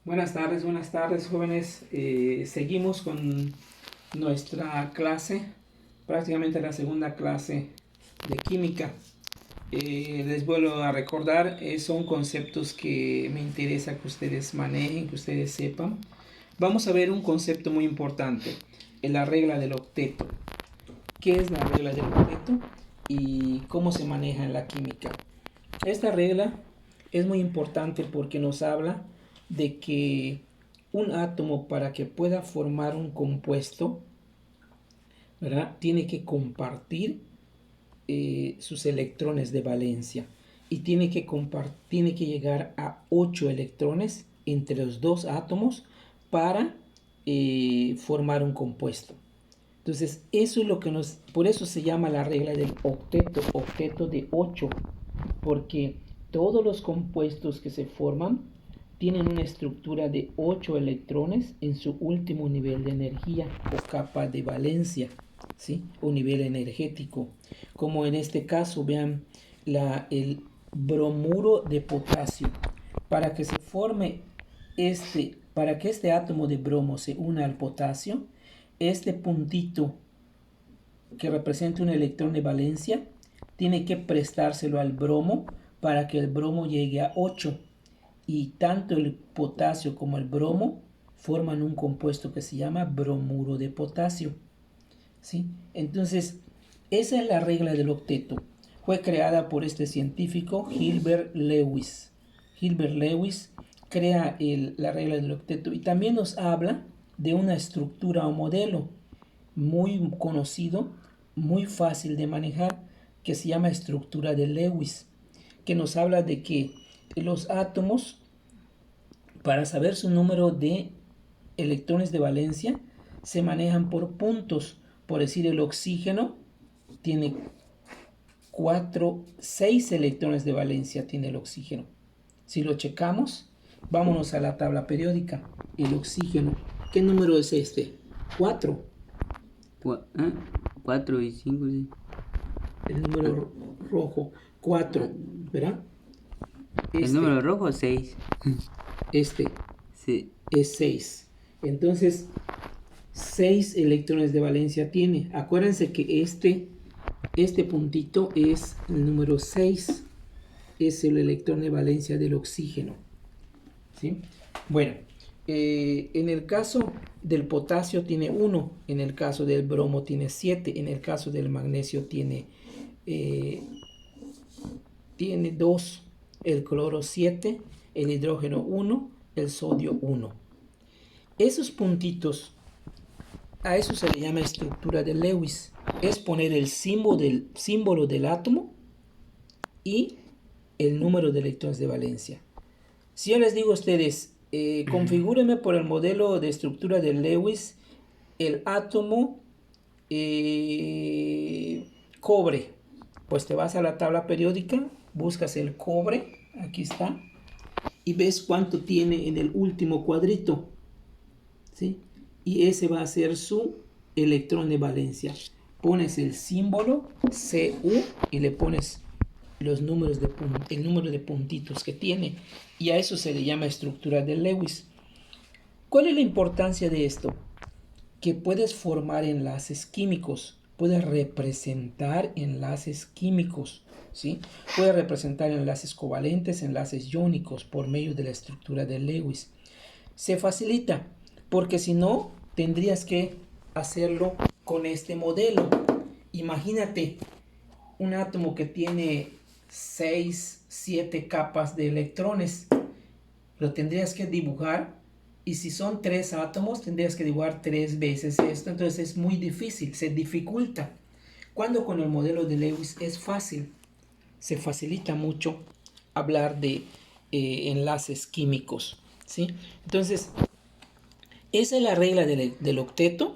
Buenas tardes jóvenes. Seguimos con nuestra clase, prácticamente la segunda clase de química. Les vuelvo a recordar, son conceptos que me interesa que ustedes manejen, que ustedes sepan. Vamos a ver un concepto muy importante, la regla del octeto. ¿Qué es la regla del octeto y cómo se maneja en la química? Esta regla es muy importante porque nos habla de que un átomo, para que pueda formar un compuesto, ¿verdad?, tiene que compartir sus electrones de valencia y tiene que llegar a 8 electrones entre los dos átomos para formar un compuesto. Entonces, eso es lo que por eso se llama la regla del octeto de 8, porque todos los compuestos que se forman tienen una estructura de 8 electrones en su último nivel de energía o capa de valencia, ¿sí? O nivel energético. Como en este caso, vean, el bromuro de potasio. Para que se forme para que este átomo de bromo se una al potasio, este puntito que representa un electrón de valencia tiene que prestárselo al bromo para que el bromo llegue a 8. Y tanto el potasio como el bromo forman un compuesto que se llama bromuro de potasio, ¿sí? Entonces, esa es la regla del octeto. Fue creada por este científico Gilbert Lewis. Gilbert Lewis crea la regla del octeto y también nos habla de una estructura o modelo muy conocido, muy fácil de manejar, que se llama estructura de Lewis, que nos habla de que los átomos, para saber su número de electrones de valencia, se manejan por puntos. Por decir, el oxígeno tiene 6 electrones de valencia tiene el oxígeno. Si lo checamos, vámonos a la tabla periódica. El oxígeno, ¿qué número es este? 4. 4 y 5, sí. El número rojo, 4, ¿verdad? El número rojo, 6. Este Sí. es 6. Entonces, 6 electrones de valencia tiene. Acuérdense que este puntito es el número 6. Es el electrón de valencia del oxígeno, ¿sí? Bueno, en el caso del potasio tiene 1, en el caso del bromo tiene 7, en el caso del magnesio tiene 2, el cloro 7, el hidrógeno 1, el sodio 1. Esos puntitos, a eso se le llama estructura de Lewis. Es poner el símbolo del átomo y el número de electrones de valencia. Si yo les digo a ustedes, configúrenme por el modelo de estructura de Lewis el átomo cobre, pues te vas a la tabla periódica, buscas el cobre, aquí está, y ves cuánto tiene en el último cuadrito, ¿sí? Y ese va a ser su electrón de valencia. Pones el símbolo Cu y le pones el número de puntitos que tiene, y a eso se le llama estructura de Lewis. ¿Cuál es la importancia de esto? Que puedes formar enlaces químicos, puedes representar enlaces químicos, ¿sí? Puedes representar enlaces covalentes, enlaces iónicos por medio de la estructura de Lewis. Se facilita, porque si no, tendrías que hacerlo con este modelo. Imagínate un átomo que tiene 6, 7 capas de electrones. Lo tendrías que dibujar, y si son 3 átomos, tendrías que dibujar 3 veces esto. Entonces es muy difícil, se dificulta. Cuando con el modelo de Lewis es fácil, se facilita mucho hablar de enlaces químicos, ¿sí? Entonces, esa es la regla del octeto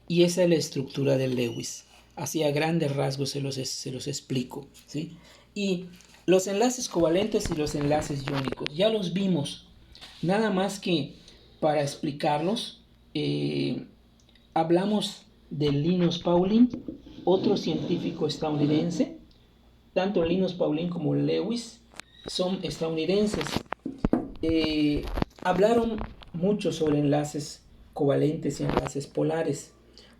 y esa es la estructura de Lewis. Así a grandes rasgos se los explico, ¿sí? Y los enlaces covalentes y los enlaces iónicos, ya los vimos. Nada más que para explicarlos, hablamos de Linus Pauling, otro científico estadounidense. Tanto Linus Pauling como Lewis son estadounidenses. hablaron mucho sobre enlaces covalentes y enlaces polares.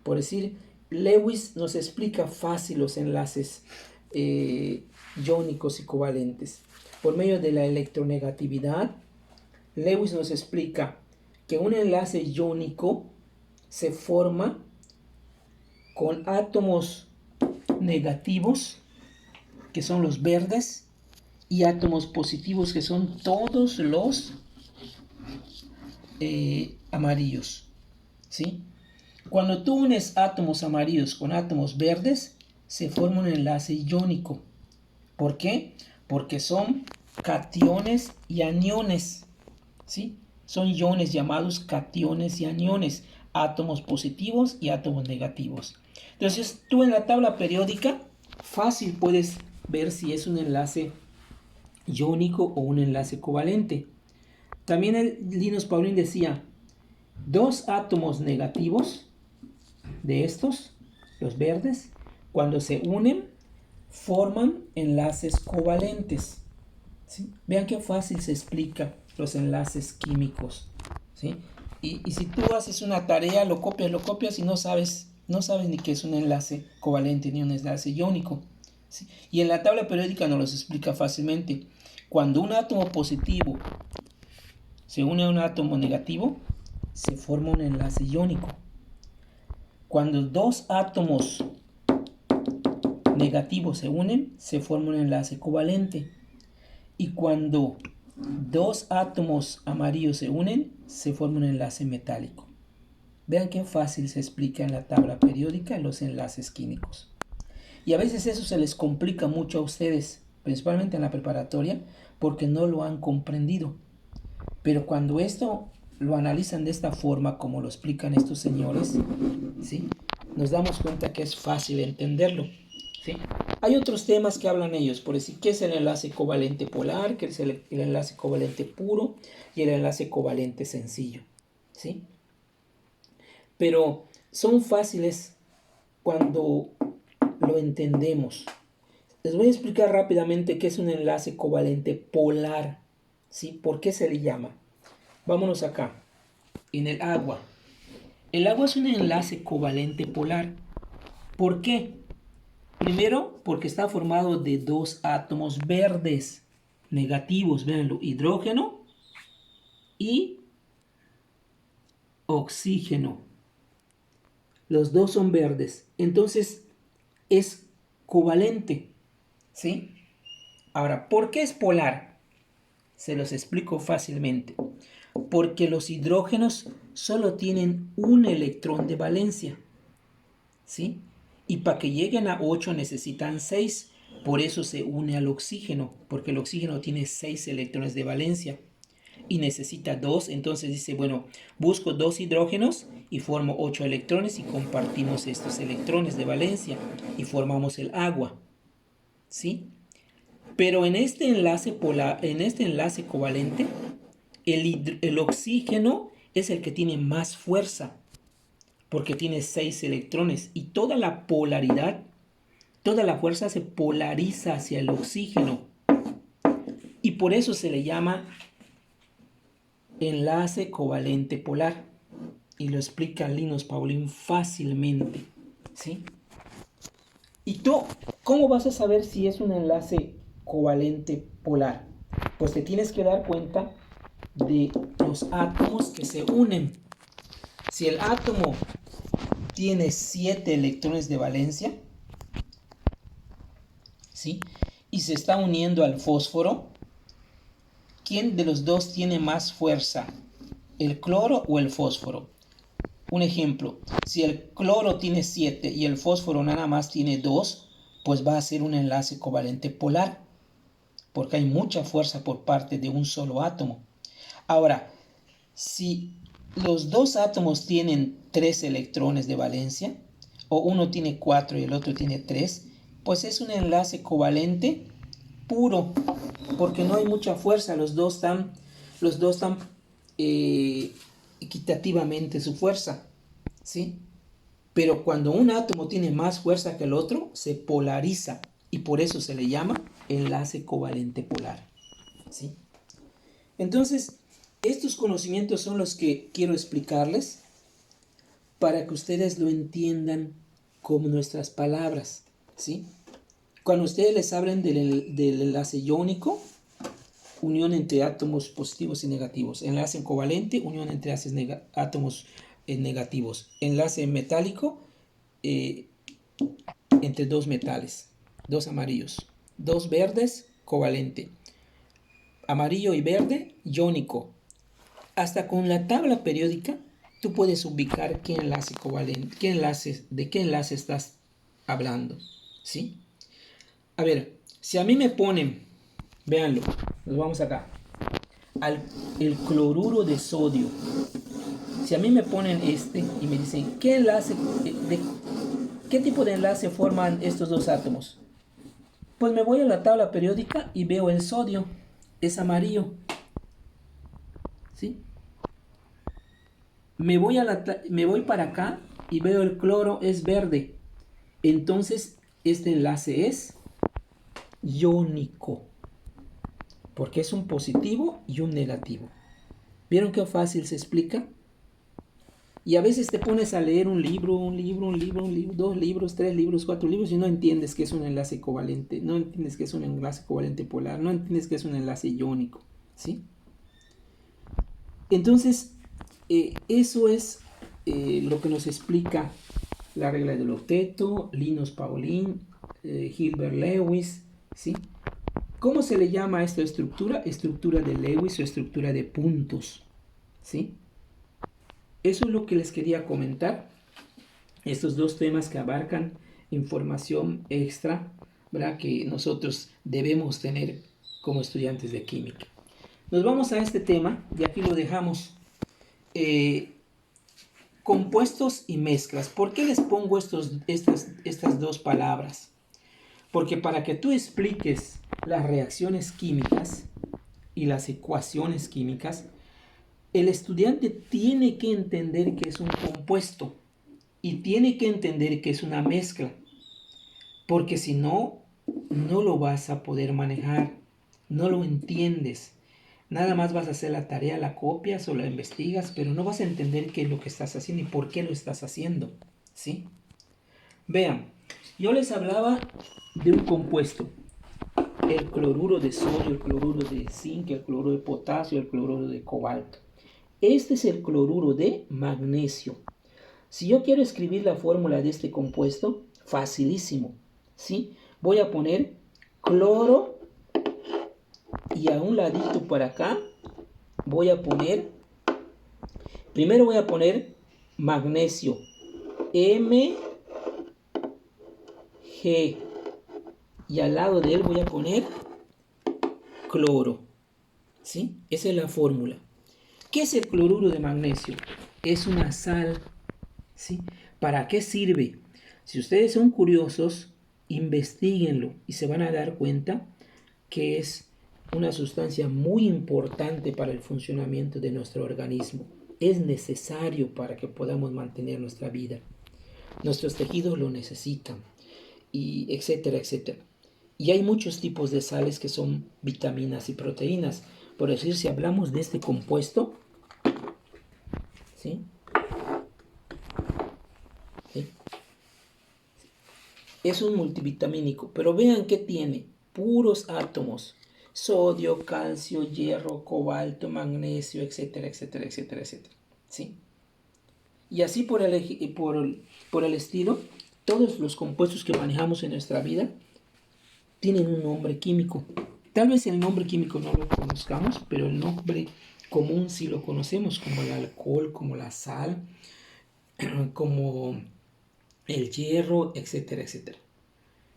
Por decir, Lewis nos explica fácil los enlaces iónicos y covalentes. Por medio de la electronegatividad, Lewis nos explica que un enlace iónico se forma con átomos negativos, que son los verdes, y átomos positivos, que son todos los amarillos, ¿sí? Cuando tú unes átomos amarillos con átomos verdes, se forma un enlace iónico. ¿Por qué? Porque son cationes y aniones, ¿sí? Son iones llamados cationes y aniones, átomos positivos y átomos negativos. Entonces, tú en la tabla periódica fácil puedes ver si es un enlace iónico o un enlace covalente. También Linus Pauling decía, dos átomos negativos de estos, los verdes, cuando se unen, forman enlaces covalentes, ¿sí? Vean qué fácil se explica los enlaces químicos, ¿sí? Y si tú haces una tarea, lo copias y no sabes ni qué es un enlace covalente ni un enlace iónico, ¿sí? Y en la tabla periódica nos los explica fácilmente. Cuando un átomo positivo se une a un átomo negativo, se forma un enlace iónico. Cuando dos átomos negativos se unen, se forma un enlace covalente. Y cuando dos átomos amarillos se unen, se forma un enlace metálico. Vean qué fácil se explica en la tabla periódica los enlaces químicos. Y a veces eso se les complica mucho a ustedes, principalmente en la preparatoria, porque no lo han comprendido. Pero cuando esto lo analizan de esta forma, como lo explican estos señores, ¿sí?, nos damos cuenta que es fácil entenderlo, ¿sí? Hay otros temas que hablan ellos, por decir, ¿qué es el enlace covalente polar? ¿Qué es el enlace covalente puro? Y el enlace covalente sencillo, ¿sí? Pero son fáciles cuando lo entendemos. Les voy a explicar rápidamente qué es un enlace covalente polar, ¿sí? ¿Por qué se le llama? Vámonos acá, en el agua. El agua es un enlace covalente polar. ¿Por qué? Primero, porque está formado de dos átomos verdes negativos, véanlo, hidrógeno y oxígeno. Los dos son verdes, entonces es covalente, ¿sí? Ahora, ¿por qué es polar? Se los explico fácilmente. Porque los hidrógenos solo tienen un electrón de valencia, ¿sí? Y para que lleguen a 8 necesitan 6. Por eso se une al oxígeno, porque el oxígeno tiene 6 electrones de valencia y necesita 2. Entonces dice, bueno, busco 2 hidrógenos y formo 8 electrones y compartimos estos electrones de valencia y formamos el agua, ¿sí? Pero en este enlace covalente, el oxígeno es el que tiene más fuerza, porque tiene 6 electrones y toda la fuerza se polariza hacia el oxígeno. Y por eso se le llama enlace covalente polar. Y lo explica Linus Pauling fácilmente, ¿sí? ¿Y tú cómo vas a saber si es un enlace covalente polar? Pues te tienes que dar cuenta de los átomos que se unen. Si el átomo tiene 7 electrones de valencia, ¿sí?, y se está uniendo al fósforo, ¿quién de los dos tiene más fuerza? ¿El cloro o el fósforo? Un ejemplo, si el cloro tiene 7 y el fósforo nada más tiene 2, pues va a ser un enlace covalente polar, porque hay mucha fuerza por parte de un solo átomo. Ahora, si los dos átomos tienen 3 electrones de valencia, o uno tiene 4 y el otro tiene 3, pues es un enlace covalente puro, porque no hay mucha fuerza, los dos están equitativamente su fuerza, ¿sí? Pero cuando un átomo tiene más fuerza que el otro, se polariza, y por eso se le llama enlace covalente polar, ¿sí? Entonces, Estos conocimientos son los que quiero explicarles para que ustedes lo entiendan como nuestras palabras, ¿sí? Cuando ustedes les hablen del enlace iónico, unión entre átomos positivos y negativos. Enlace covalente, unión entre átomos negativos. Enlace metálico, entre dos metales, dos amarillos. Dos verdes, covalente. Amarillo y verde, iónico. Hasta con la tabla periódica, tú puedes ubicar qué enlace covalente, de qué enlace estás hablando, ¿sí? A ver, si a mí me ponen, véanlo, nos vamos acá, el cloruro de sodio. Si a mí me ponen y me dicen, ¿qué tipo de enlace forman estos dos átomos? Pues me voy a la tabla periódica y veo el sodio, es amarillo, ¿sí? Me voy para acá y veo el cloro es verde. Entonces, este enlace es iónico, porque es un positivo y un negativo. ¿Vieron qué fácil se explica? Y a veces te pones a leer un libro, 2 libros, 3 libros, 4 libros y no entiendes qué es un enlace covalente, no entiendes qué es un enlace covalente polar, no entiendes qué es un enlace iónico, ¿sí? Entonces, eso es lo que nos explica la regla del octeto, Linus Pauling, Hilbert Lewis, ¿sí? ¿Cómo se le llama a esta estructura? Estructura de Lewis o estructura de puntos, ¿sí? Eso es lo que les quería comentar. Estos dos temas que abarcan información extra, ¿verdad? Que nosotros debemos tener como estudiantes de química. Nos vamos a este tema y aquí lo dejamos. Compuestos y mezclas. ¿Por qué les pongo estas dos palabras? Porque para que tú expliques las reacciones químicas y las ecuaciones químicas, el estudiante tiene que entender que es un compuesto y tiene que entender que es una mezcla, porque si no, no lo vas a poder manejar, no lo entiendes. Nada más vas a hacer la tarea, la copias o la investigas, pero no vas a entender qué es lo que estás haciendo y por qué lo estás haciendo, ¿sí? Vean, yo les hablaba de un compuesto, el cloruro de sodio, el cloruro de zinc, el cloruro de potasio, el cloruro de cobalto. Este es el cloruro de magnesio. Si yo quiero escribir la fórmula de este compuesto, facilísimo, ¿sí? Voy a poner cloro y a un ladito por acá primero voy a poner magnesio, Mg, y al lado de él voy a poner cloro, ¿sí? Esa es la fórmula. ¿Qué es el cloruro de magnesio? Es una sal, ¿sí? ¿Para qué sirve? Si ustedes son curiosos, investíguenlo y se van a dar cuenta que es una sustancia muy importante para el funcionamiento de nuestro organismo. Es necesario para que podamos mantener nuestra vida. Nuestros tejidos lo necesitan, y etcétera, etcétera. Y hay muchos tipos de sales que son vitaminas y proteínas. Por decir, si hablamos de este compuesto, ¿sí? ¿Sí? Es un multivitamínico, pero vean que tiene puros átomos: sodio, calcio, hierro, cobalto, magnesio, etcétera, etcétera, etcétera, etcétera, ¿sí? Y así por el estilo, todos los compuestos que manejamos en nuestra vida tienen un nombre químico. Tal vez el nombre químico no lo conozcamos, pero el nombre común sí lo conocemos, como el alcohol, como la sal, como el hierro, etcétera, etcétera.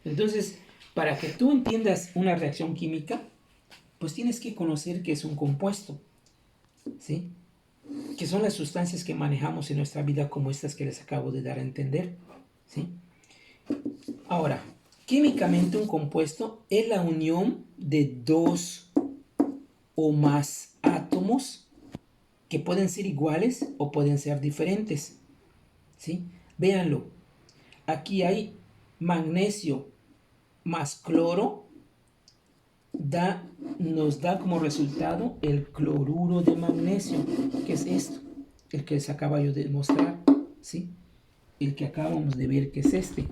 Entonces, para que tú entiendas una reacción química, pues tienes que conocer qué es un compuesto, ¿sí? Que son las sustancias que manejamos en nuestra vida, como estas que les acabo de dar a entender, ¿sí? Ahora, químicamente un compuesto es la unión de dos o más átomos que pueden ser iguales o pueden ser diferentes, ¿sí? Véanlo, aquí hay magnesio más cloro nos da como resultado el cloruro de magnesio, que es esto, el que les acabo yo de mostrar, ¿sí? El que acabamos de ver, que es este,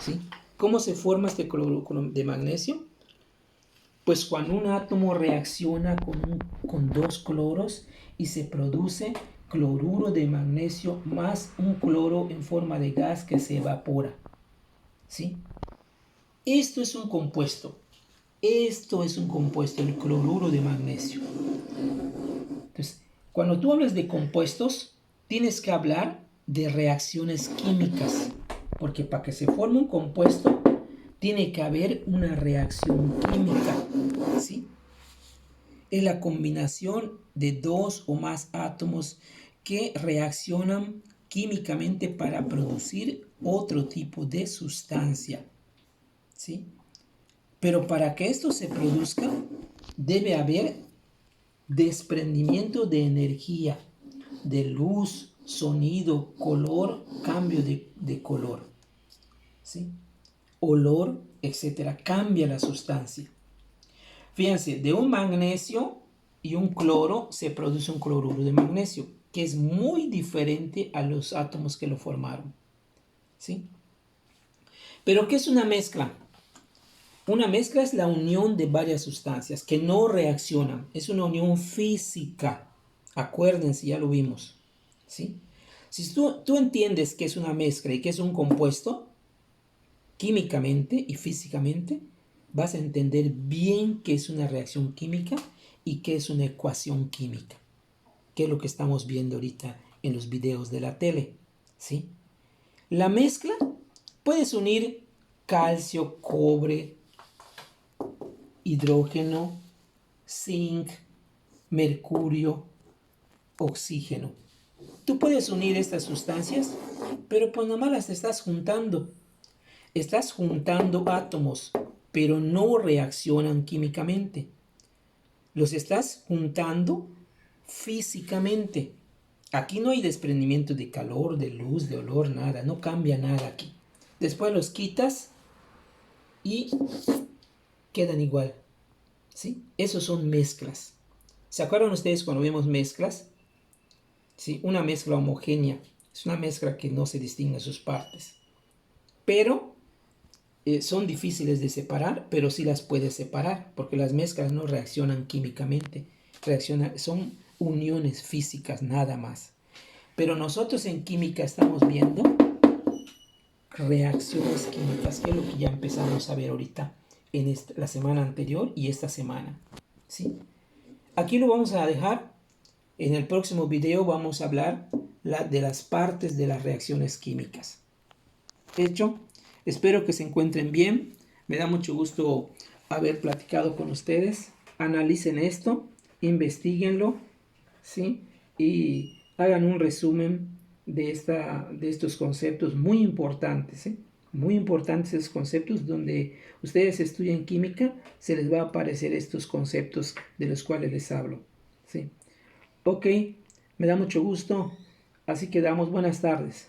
¿sí? ¿Cómo se forma este cloruro de magnesio? Pues cuando un átomo reacciona con dos cloros y se produce cloruro de magnesio más un cloro en forma de gas que se evapora, ¿sí? Esto es un compuesto. Esto es un compuesto, el cloruro de magnesio. Entonces, cuando tú hablas de compuestos, tienes que hablar de reacciones químicas, porque para que se forme un compuesto, tiene que haber una reacción química, ¿sí? Es la combinación de dos o más átomos que reaccionan químicamente para producir otro tipo de sustancia, ¿sí? Pero para que esto se produzca, debe haber desprendimiento de energía, de luz, sonido, color, cambio de color, ¿sí? Olor, etcétera. Cambia la sustancia. Fíjense, de un magnesio y un cloro se produce un cloruro de magnesio, que es muy diferente a los átomos que lo formaron, ¿sí? Pero ¿qué es una mezcla? Una mezcla es la unión de varias sustancias que no reaccionan. Es una unión física. Acuérdense, ya lo vimos, ¿sí? Si tú entiendes que es una mezcla y que es un compuesto, químicamente y físicamente, vas a entender bien qué es una reacción química y qué es una ecuación química, que es lo que estamos viendo ahorita en los videos de la tele, ¿sí? La mezcla, puedes unir calcio, cobre, hidrógeno, zinc, mercurio, oxígeno. Tú puedes unir estas sustancias, pero pues nada más las estás juntando. Estás juntando átomos, pero no reaccionan químicamente. Los estás juntando físicamente. Aquí no hay desprendimiento de calor, de luz, de olor, nada. No cambia nada aquí. Después los quitas y quedan igual, ¿sí? Esos son mezclas. ¿Se acuerdan ustedes cuando vemos mezclas? ¿Sí? Una mezcla homogénea es una mezcla que no se distingue sus partes. Pero son difíciles de separar, pero sí las puedes separar, porque las mezclas no reaccionan químicamente. Son uniones físicas nada más. Pero nosotros en química estamos viendo reacciones químicas, que es lo que ya empezamos a ver ahorita en la semana anterior y esta semana, ¿sí? Aquí lo vamos a dejar. En el próximo video vamos a hablar de las partes de las reacciones químicas. Hecho, espero que se encuentren bien. Me da mucho gusto haber platicado con ustedes. Analicen esto, investiguenlo, ¿sí? Y hagan un resumen de estos conceptos muy importantes, ¿sí? Muy importantes esos conceptos. Donde ustedes estudian química, se les va a aparecer estos conceptos de los cuales les hablo, ¿sí? Ok, me da mucho gusto. Así que damos buenas tardes.